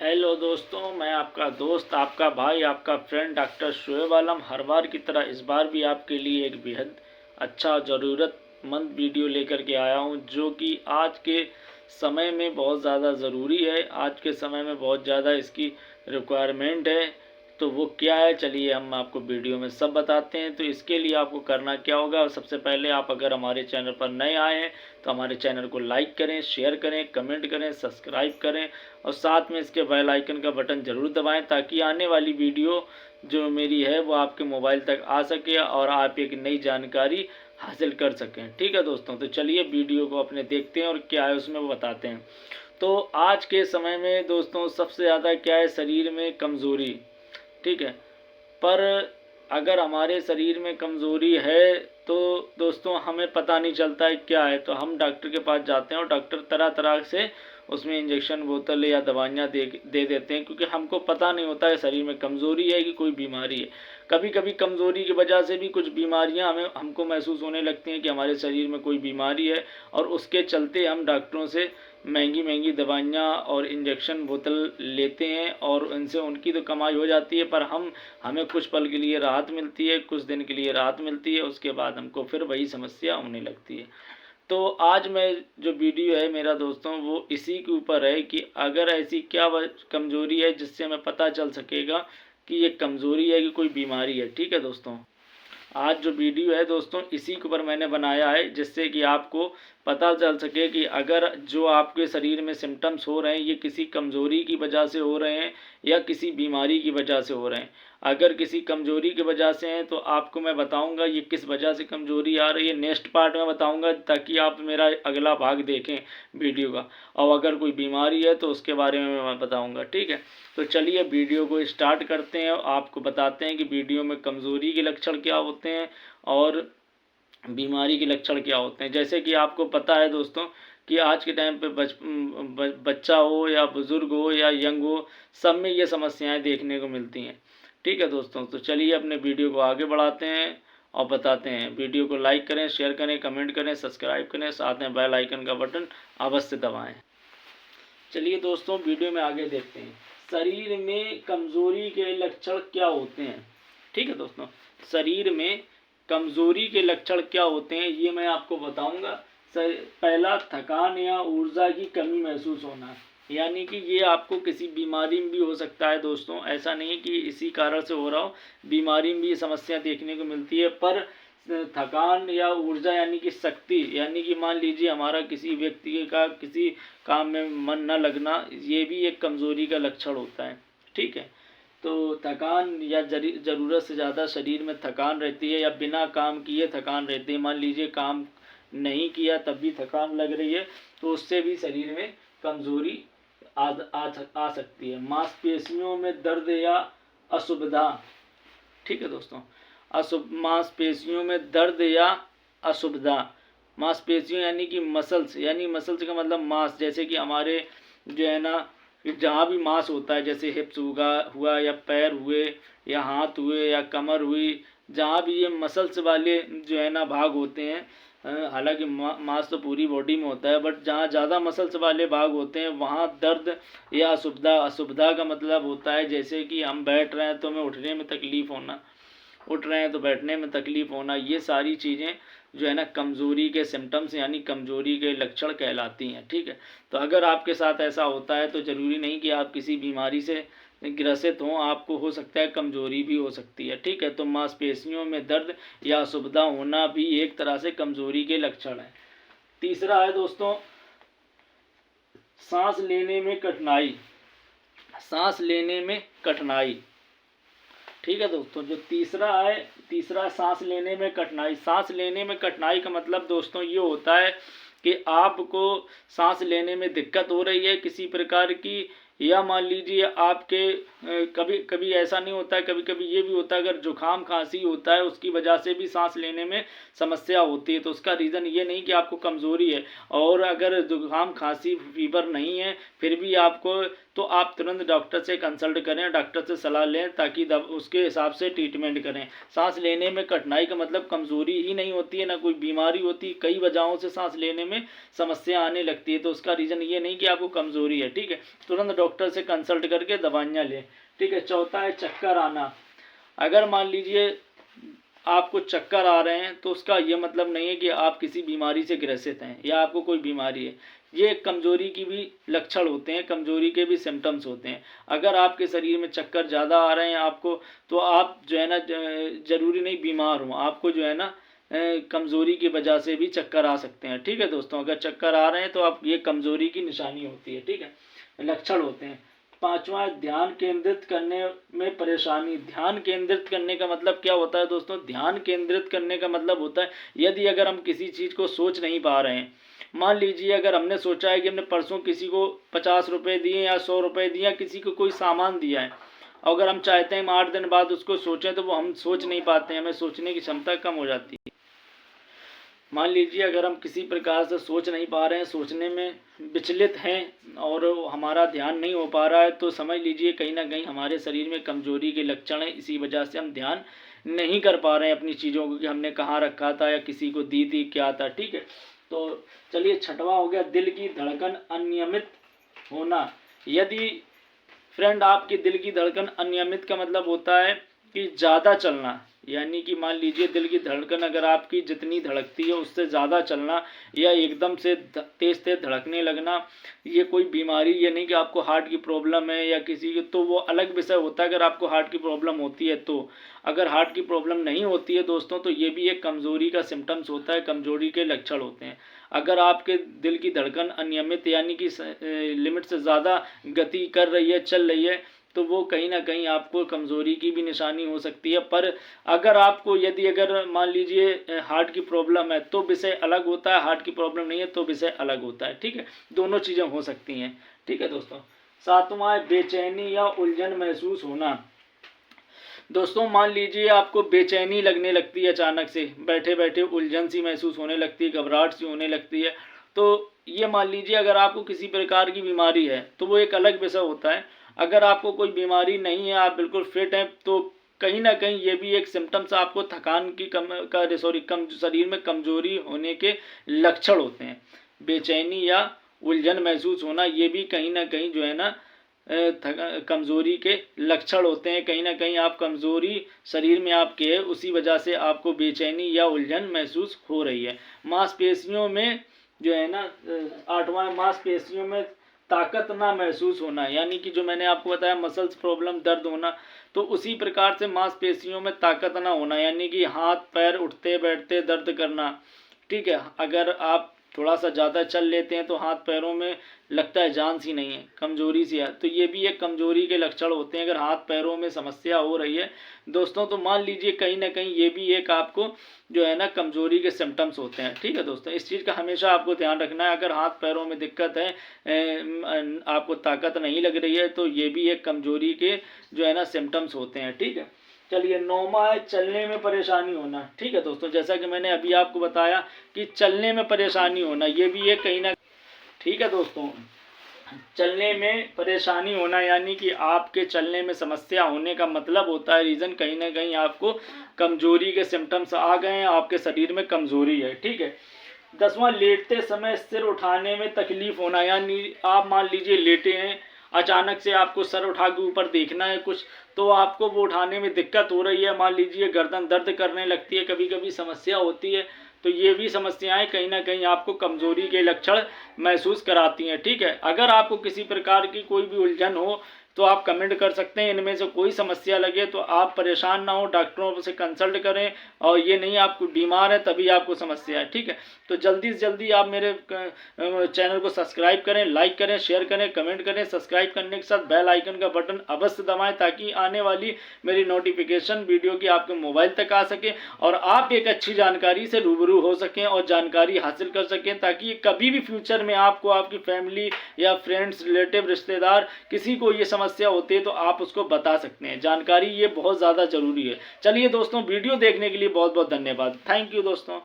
Hello दोस्तों, मैं आपका दोस्त, आपका भाई, आपका फ्रेंड डॉक्टर शोएब आलम हर बार की तरह इस बार भी आपके लिए एक बेहद अच्छा ज़रूरतमंद वीडियो लेकर के आया हूं, जो कि आज के समय में बहुत ज़्यादा ज़रूरी है। आज के समय में बहुत ज़्यादा इसकी रिक्वायरमेंट है। तो वो क्या है, चलिए हम आपको वीडियो में सब बताते हैं। तो इसके लिए आपको करना क्या होगा, सबसे पहले आप अगर हमारे चैनल पर नए आए हैं तो हमारे चैनल को लाइक करें, शेयर करें, कमेंट करें, सब्सक्राइब करें और साथ में इसके बेल आइकन का बटन ज़रूर दबाएं, ताकि आने वाली वीडियो जो मेरी है वो आपके मोबाइल तक आ सके और आप एक नई जानकारी हासिल कर सकें। ठीक है दोस्तों, तो चलिए वीडियो को अपने देखते हैं और क्या है उसमें वो बताते हैं। तो आज के समय में दोस्तों सबसे ज़्यादा क्या है, शरीर में कमज़ोरी। ठीक है, पर अगर हमारे शरीर में कमज़ोरी है तो दोस्तों हमें पता नहीं चलता है क्या है। तो हम डॉक्टर के पास जाते हैं और डॉक्टर तरह तरह से उसमें इंजेक्शन बोतल या दवाइयाँ दे देते हैं, क्योंकि हमको पता नहीं होता है शरीर में कमज़ोरी है कि कोई बीमारी है। कभी कभी कमज़ोरी की वजह से भी कुछ बीमारियां हमको महसूस होने लगती हैं कि हमारे शरीर में कोई बीमारी है, और उसके चलते हम डॉक्टरों से महंगी महंगी दवाइयाँ और इंजेक्शन बोतल लेते हैं, और उनसे उनकी तो कमाई हो जाती है, पर हमें कुछ पल के लिए राहत मिलती है, कुछ दिन के लिए राहत मिलती है, उसके बाद हमको फिर वही समस्या होने लगती है। तो आज मैं जो वीडियो है मेरा दोस्तों वो इसी के ऊपर है कि अगर ऐसी क्या कमज़ोरी है जिससे हमें पता चल सकेगा कि ये कमज़ोरी है कि कोई बीमारी है। ठीक है दोस्तों, आज जो वीडियो है दोस्तों इसी के ऊपर मैंने बनाया है, जिससे कि आपको पता चल सके कि अगर जो आपके शरीर में सिम्टम्स हो रहे हैं ये किसी कमज़ोरी की वजह से हो रहे हैं या किसी बीमारी की वजह से हो रहे हैं। अगर किसी कमज़ोरी की वजह से हैं तो आपको मैं बताऊंगा ये किस वजह से कमज़ोरी आ रही है, नेक्स्ट पार्ट में बताऊंगा, ताकि आप मेरा अगला भाग देखें वीडियो का। और अगर कोई बीमारी है तो उसके बारे में मैं बताऊंगा। ठीक है, तो चलिए वीडियो को स्टार्ट करते हैं और आपको बताते हैं कि वीडियो में कमज़ोरी के लक्षण क्या होते हैं और बीमारी के लक्षण क्या होते हैं। जैसे कि आपको पता है दोस्तों कि आज के टाइम पे बच्चा हो या बुज़ुर्ग हो या यंग हो, सब में ये समस्याएं देखने को मिलती हैं। ठीक है दोस्तों, तो चलिए अपने वीडियो को आगे बढ़ाते हैं और बताते हैं। वीडियो को लाइक करें, शेयर करें, कमेंट करें, सब्सक्राइब करें, साथ में बेल आइकन का बटन अवश्य दबाएँ। चलिए दोस्तों वीडियो में आगे देखते हैं, शरीर में कमज़ोरी के लक्षण क्या होते हैं। ठीक है दोस्तों, शरीर में कमज़ोरी के लक्षण क्या होते हैं ये मैं आपको बताऊंगा। पहला, थकान या ऊर्जा की कमी महसूस होना, यानी कि ये आपको किसी बीमारी में भी हो सकता है दोस्तों। ऐसा नहीं कि इसी कारण से हो रहा हो, बीमारी में भी समस्या देखने को मिलती है। पर थकान या ऊर्जा यानी कि शक्ति, यानी कि मान लीजिए हमारा किसी व्यक्ति का किसी काम में मन न लगना, ये भी एक कमज़ोरी का लक्षण होता है। ठीक है, तो थकान या ज़रूरत से ज़्यादा शरीर में थकान रहती है, या बिना काम किए थकान रहती है। मान लीजिए काम नहीं किया तब भी थकान लग रही है, तो उससे भी शरीर में कमज़ोरी आ सकती है। मांसपेशियों में दर्द या असुविधा। ठीक है दोस्तों, मांसपेशियों में दर्द या असुविधा। मांसपेशियों यानी कि मसल्स, यानी मसल्स का मतलब मांस, जैसे कि हमारे जो है ना जहाँ भी मांस होता है, जैसे हिप्स हुआ या पैर हुए या हाथ हुए या कमर हुई, जहाँ भी ये मसल्स वाले जो है ना भाग होते हैं, हालांकि मांस तो पूरी बॉडी में होता है, बट जहाँ ज़्यादा मसल्स वाले भाग होते हैं वहाँ दर्द या असुविधा का मतलब होता है जैसे कि हम बैठ रहे हैं तो हमें उठने में तकलीफ़ होना, उठ रहे हैं तो बैठने में तकलीफ़ होना। ये सारी चीज़ें जो है ना कमज़ोरी के सिम्टम्स यानी कमज़ोरी के लक्षण कहलाती हैं। ठीक है, तो अगर आपके साथ ऐसा होता है तो ज़रूरी नहीं कि आप किसी बीमारी से ग्रसित हों, आपको हो सकता है कमज़ोरी भी हो सकती है। ठीक है, तो मांसपेशियों में दर्द या असुविधा होना भी एक तरह से कमज़ोरी के लक्षण है। तीसरा है दोस्तों, सांस लेने में कठिनाई। सांस लेने में कठिनाई। ठीक है दोस्तों, जो तीसरा है, तीसरा सांस लेने में कठिनाई। सांस लेने में कठिनाई का मतलब दोस्तों ये होता है कि आपको सांस लेने में दिक्कत हो रही है किसी प्रकार की, या मान लीजिए आपके कभी कभी ऐसा नहीं होता है, कभी कभी ये भी होता है अगर जुकाम खांसी होता है उसकी वजह से भी सांस लेने में समस्या होती है, तो उसका रीज़न ये नहीं कि आपको कमज़ोरी है। और अगर जुकाम खांसी फीवर नहीं है फिर भी आपको तो आप तुरंत डॉक्टर से कंसल्ट करें, डॉक्टर से सलाह लें ताकि उसके हिसाब से ट्रीटमेंट करें। सांस लेने में कठिनाई का मतलब कमज़ोरी ही नहीं होती है, ना कोई बीमारी होती, कई वजहों से सांस लेने में समस्या आने लगती है, तो उसका रीज़न ये नहीं कि आपको कमज़ोरी है, ठीक है। तुरंत डॉक्टर से कंसल्ट करके दवाइयाँ लें, ठीक है। चौथा है चक्कर आना। अगर मान लीजिए आपको चक्कर आ रहे हैं तो उसका ये मतलब नहीं है कि आप किसी बीमारी से ग्रसित हैं या आपको कोई बीमारी है। ये कमज़ोरी की भी लक्षण होते हैं, कमज़ोरी के भी सिम्टम्स होते हैं। अगर आपके शरीर में चक्कर ज़्यादा आ रहे हैं आपको, तो आप जो है ना ज़रूरी नहीं बीमार हों, आपको जो है ना कमज़ोरी की वजह से भी चक्कर आ सकते हैं, ठीक है दोस्तों। अगर चक्कर आ रहे हैं तो आप ये कमज़ोरी की निशानी होती है, ठीक है, लक्षण होते हैं। पांचवा, ध्यान केंद्रित करने में परेशानी। ध्यान केंद्रित करने का मतलब क्या होता है दोस्तों? ध्यान केंद्रित करने का मतलब होता है यदि अगर हम किसी चीज़ को सोच नहीं पा रहे हैं, मान लीजिए अगर हमने सोचा है कि हमने परसों किसी को 50 रुपये दिए या 100 रुपये दिए या किसी को कोई सामान दिया है, अगर हम चाहते हैं हम 8 दिन बाद उसको सोचें तो वो हम सोच नहीं पाते हैं, हमें सोचने की क्षमता कम हो जाती है। मान लीजिए अगर हम किसी प्रकार से सोच नहीं पा रहे हैं, सोचने में विचलित हैं और हमारा ध्यान नहीं हो पा रहा है, तो समझ लीजिए कहीं ना कहीं हमारे शरीर में कमज़ोरी के लक्षण हैं। इसी वजह से हम ध्यान नहीं कर पा रहे हैं अपनी चीज़ों को कि हमने कहाँ रखा था या किसी को दी थी, क्या था, ठीक है। तो चलिए, छठवां हो गया दिल की धड़कन अनियमित होना। यदि फ्रेंड आपकी दिल की धड़कन अनियमित का मतलब होता है कि ज़्यादा चलना, यानी कि मान लीजिए दिल की धड़कन अगर आपकी जितनी धड़कती है उससे ज़्यादा चलना या एकदम से तेज़ तेज़ धड़कने लगना, ये कोई बीमारी, ये नहीं कि आपको हार्ट की प्रॉब्लम है या किसी की, तो वो अलग विषय होता है। अगर आपको हार्ट की प्रॉब्लम होती है तो, अगर हार्ट की प्रॉब्लम नहीं होती है दोस्तों, तो ये भी एक कमज़ोरी का सिम्टम्स होता है, कमज़ोरी के लक्षण होते हैं। अगर आपके दिल की धड़कन अनियमित यानी कि लिमिट से ज़्यादा गति कर रही है, चल रही है, तो वो कहीं ना कहीं आपको कमज़ोरी की भी निशानी हो सकती है। पर अगर आपको अगर मान लीजिए हार्ट की प्रॉब्लम है तो विषय अलग होता है, हार्ट की प्रॉब्लम नहीं है तो विषय अलग होता है, ठीक है। दोनों चीज़ें हो सकती हैं, ठीक है दोस्तों। सातवां, बेचैनी या उलझन महसूस होना। दोस्तों मान लीजिए आपको बेचैनी लगने लगती है, अचानक से बैठे बैठे उलझन सी महसूस होने लगती है, घबराहट सी होने लगती है, तो ये मान लीजिए अगर आपको किसी प्रकार की बीमारी है तो वो एक अलग विषय होता है। अगर आपको कोई बीमारी नहीं है, आप बिल्कुल फिट हैं, तो कहीं ना कहीं ये भी एक सिम्टम्स आपको थकान की कम शरीर में कमजोरी होने के लक्षण होते हैं। बेचैनी या उलझन महसूस होना, ये भी कहीं ना कहीं जो है ना कमज़ोरी के लक्षण होते हैं। कहीं ना कहीं आप कमज़ोरी शरीर में आपके है, उसी वजह से आपको बेचैनी या उलझन महसूस हो रही है। मांसपेशियों में जो है ना आठवां, मांसपेशियों में ताकत ना महसूस होना, यानी कि जो मैंने आपको बताया मसल्स प्रॉब्लम, दर्द होना, तो उसी प्रकार से मांसपेशियों में ताकत ना होना, यानी कि हाथ पैर उठते बैठते दर्द करना, ठीक है। अगर आप थोड़ा सा ज़्यादा चल लेते हैं तो हाथ पैरों में लगता है जान सी नहीं है, कमज़ोरी सी है, तो ये भी एक कमज़ोरी के लक्षण होते हैं। अगर हाथ पैरों में समस्या हो रही है दोस्तों, तो मान लीजिए कहीं ना कहीं ये भी एक आपको जो है ना कमज़ोरी के सिम्टम्स होते हैं, ठीक है दोस्तों। इस चीज़ का हमेशा आपको ध्यान रखना है। अगर हाथ पैरों में दिक्कत है, आपको ताकत नहीं लग रही है, तो ये भी एक कमज़ोरी के जो है ना सिम्टम्स होते हैं, ठीक है। चलिए, नौवां है चलने में परेशानी होना, ठीक है दोस्तों। जैसा कि मैंने अभी आपको बताया कि चलने में परेशानी होना, ये भी एक कहीं ना, ठीक है दोस्तों, चलने में परेशानी होना यानी कि आपके चलने में समस्या होने का मतलब होता है रीज़न कहीं ना कहीं आपको कमजोरी के सिम्टम्स आ गए हैं, आपके शरीर में कमजोरी है, ठीक है। 10वां, लेटते समय सिर उठाने में तकलीफ होना, यानी आप मान लीजिए लेटे हैं, अचानक से आपको सर उठा के ऊपर देखना है कुछ, तो आपको वो उठाने में दिक्कत हो रही है, मान लीजिए गर्दन दर्द करने लगती है, कभी कभी समस्या होती है, तो ये भी समस्याएं कहीं ना कहीं आपको कमज़ोरी के लक्षण महसूस कराती हैं, ठीक है। अगर आपको किसी प्रकार की कोई भी उलझन हो तो आप कमेंट कर सकते हैं, इनमें से कोई समस्या लगे तो आप परेशान ना हो, डॉक्टरों से कंसल्ट करें, और ये नहीं आपको बीमार है तभी आपको समस्या है, ठीक है। तो जल्दी से जल्दी आप मेरे चैनल को सब्सक्राइब करें, लाइक करें, शेयर करें, कमेंट करें। सब्सक्राइब करने के साथ बेल आइकन का बटन अवश्य दबाएं ताकि आने वाली मेरी नोटिफिकेशन वीडियो की आपके मोबाइल तक आ सके और आप एक अच्छी जानकारी से रूबरू हो सकें और जानकारी हासिल कर सकें, ताकि कभी भी फ्यूचर में आपको आपकी फैमिली या फ्रेंड्स, रिलेटिव, रिश्तेदार किसी को ये समस्या होती है तो आप उसको बता सकते हैं। जानकारी ये बहुत ज़्यादा ज़रूरी है। चलिए दोस्तों, वीडियो देखने के लिए बहुत बहुत धन्यवाद। थैंक यू दोस्तों।